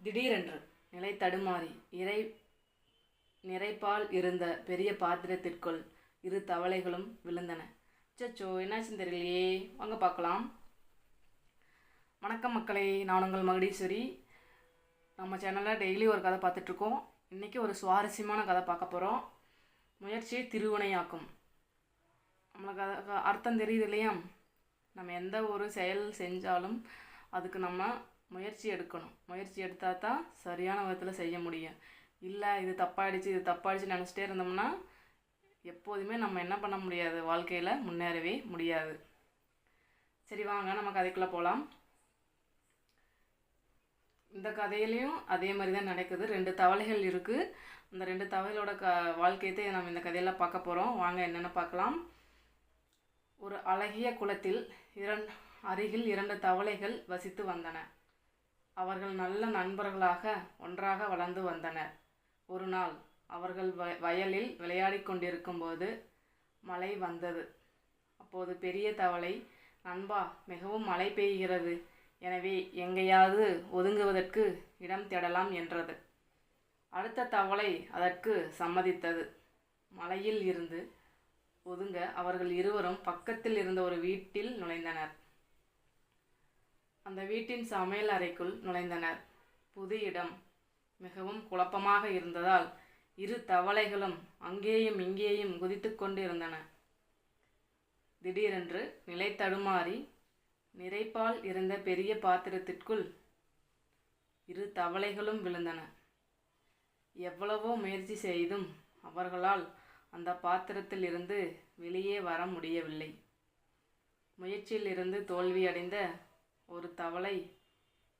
திடீரென்று நிலை தடுமாறி நிறைப்பால் இருந்த பெரிய பாத்திரத்திற்குள் இரு தவளைகளும் விழுந்தன. சச்சோ, என்னாச்சுன்னு தெரியலையே, வாங்க பார்க்கலாம். வணக்கம் மக்களே, நான் உங்கள் மகுடீஸ்வரி. நம்ம சேனலில் டெய்லி ஒரு கதை பார்த்துட்ருக்கோம். இன்றைக்கி ஒரு சுவாரஸ்யமான கதை பார்க்க போகிறோம். முயற்சியை திருவினையாக்கும். நம்மளுக்கு அர்த்தம் தெரியுது இல்லையா? நம்ம எந்த ஒரு செயல் செஞ்சாலும் அதுக்கு நம்ம முயற்சி எடுக்கணும். முயற்சி எடுத்தால் தான் சரியான விதத்தில் செய்ய முடியும். இல்லை இது தப்பாயிடுச்சு நினச்சிட்டே இருந்தோம்னா எப்போதுமே நம்ம என்ன பண்ண முடியாது, வாழ்க்கையில் முன்னேறவே முடியாது. சரி, வாங்க நம்ம கதைக்குள்ளே போகலாம். இந்த கதையிலையும் அதே மாதிரி தான் நடக்குது. 2 தவளைகள் இருக்குது. அந்த 2 தவளைகளோட வாழ்க்கையத்தை நம்ம இந்த கதையில் பார்க்க போகிறோம். வாங்க என்னென்ன பார்க்கலாம். ஒரு அழகிய குளத்தில் அருகில் 2 தவளைகள் வசித்து வந்தன. அவர்கள் நல்ல நண்பர்களாக ஒன்றாக வளர்ந்து வந்தனர். ஒரு நாள் அவர்கள் வயலில் விளையாடி கொண்டிருக்கும் போது மழை வந்தது. அப்போது பெரிய தவளை, நண்பா, மிகவும் மழை பெய்கிறது, எனவே எங்கேயாவது ஒதுங்குவதற்கு இடம் தேடலாம் என்றது. அடுத்த தவளை அதற்கு சம்மதித்தது. மலையில் இருந்து ஒதுங்க அவர்கள் இருவரும் பக்கத்தில் இருந்த ஒரு வீட்டில் நுழைந்தனர். அந்த வீட்டின் சமையல் அறைக்குள் நுழைந்தனர். புது இடம் மிகவும் குழப்பமாக இருந்ததால் இரு தவளைகளும் அங்கேயும் இங்கேயும் குதித்து கொண்டு இருந்தன. திடீரென்று நிலை தடுமாறி நிறைப்பால் இருந்த பெரிய பாத்திரத்திற்குள் இரு தவளைகளும் விழுந்தன. எவ்வளவோ முயற்சி செய்தும் அவர்களால் அந்த பாத்திரத்தில் இருந்து வெளியே வர முடியவில்லை. முயற்சியில் இருந்து தோல்வியடைந்த ஒரு தவளை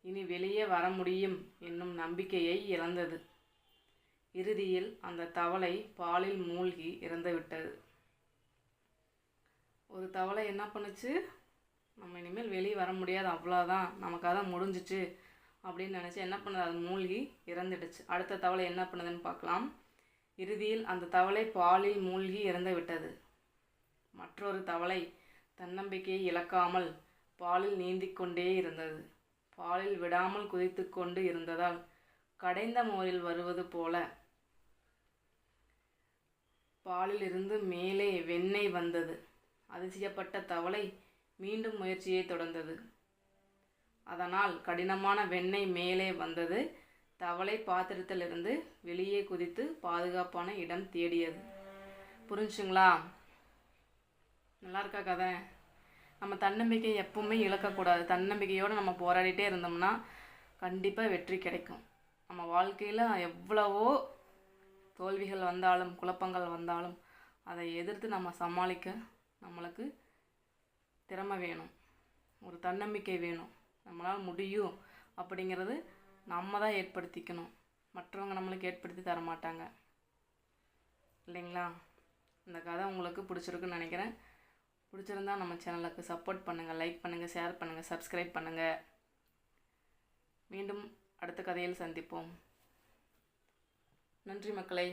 இனி வெளியே வர முடியும் என்னும் நம்பிக்கையை இழந்தது. இறுதியில் அந்த தவளை பாலில் மூழ்கி இறந்துவிட்டது. ஒரு தவளை என்ன பண்ணுச்சு, நம்ம இனிமேல் வெளியே வர முடியாது, அவ்வளோதான், நமக்கு அதான் முடிஞ்சிச்சு அப்படின்னு நினச்சி என்ன பண்ணுது, அது மூழ்கி இறந்துடுச்சு. அடுத்த தவளை என்ன பண்ணுதுன்னு பார்க்கலாம். இறுதியில் அந்த தவளை பாலில் மூழ்கி இறந்து விட்டது. மற்றொரு தவளை தன்னம்பிக்கையை இழக்காமல் பாலில் நீந்தி கொண்டே இருந்தது. பாலில் விடாமல் குதித்து கொண்டு இருந்ததால் கடைந்த மோரில் வருவது போல பாலில் இருந்து மேலே வெண்ணெய் வந்தது. அதிசயப்பட்ட தவளை மீண்டும் முயற்சியை தொடர்ந்தது. அதனால் கடினமான வெண்ணெய் மேலே வந்தது. தவளை பாத்திரத்திலிருந்து வெளியே குதித்து பாதுகாப்பான இடம் தேடியது. புரிஞ்சுங்களா? நல்லா இருக்கா கதை? நம்ம தன்னம்பிக்கை எப்பவுமே இழக்கக்கூடாது. தன்னம்பிக்கையோடு நம்ம போராடிட்டே இருந்தோம்னா கண்டிப்பாக வெற்றி கிடைக்கும். நம்ம வாழ்க்கையில் எவ்வளவோ தோல்விகள் வந்தாலும் குழப்பங்கள் வந்தாலும் அதை எதிர்த்து நம்ம சமாளிக்க நம்மளுக்கு திறமை வேணும், ஒரு தன்னம்பிக்கை வேணும். நம்மளால் முடியும் அப்படிங்கிறது நம்ம தான் ஏற்படுத்திக்கணும். மற்றவங்க நம்மளுக்கு ஏற்படுத்தி தர மாட்டாங்க, இல்லைங்களா? இந்த கதை உங்களுக்கு பிடிச்சிருக்குன்னு நினைக்கிறேன். பிடிச்சிருந்தா நம்ம சேனலுக்கு சப்போர்ட் பண்ணுங்கள், லைக் பண்ணுங்கள், ஷேர் பண்ணுங்கள், சப்ஸ்கிரைப் பண்ணுங்கள். மீண்டும் அடுத்த கதையில் சந்திப்போம். நன்றி மக்களே.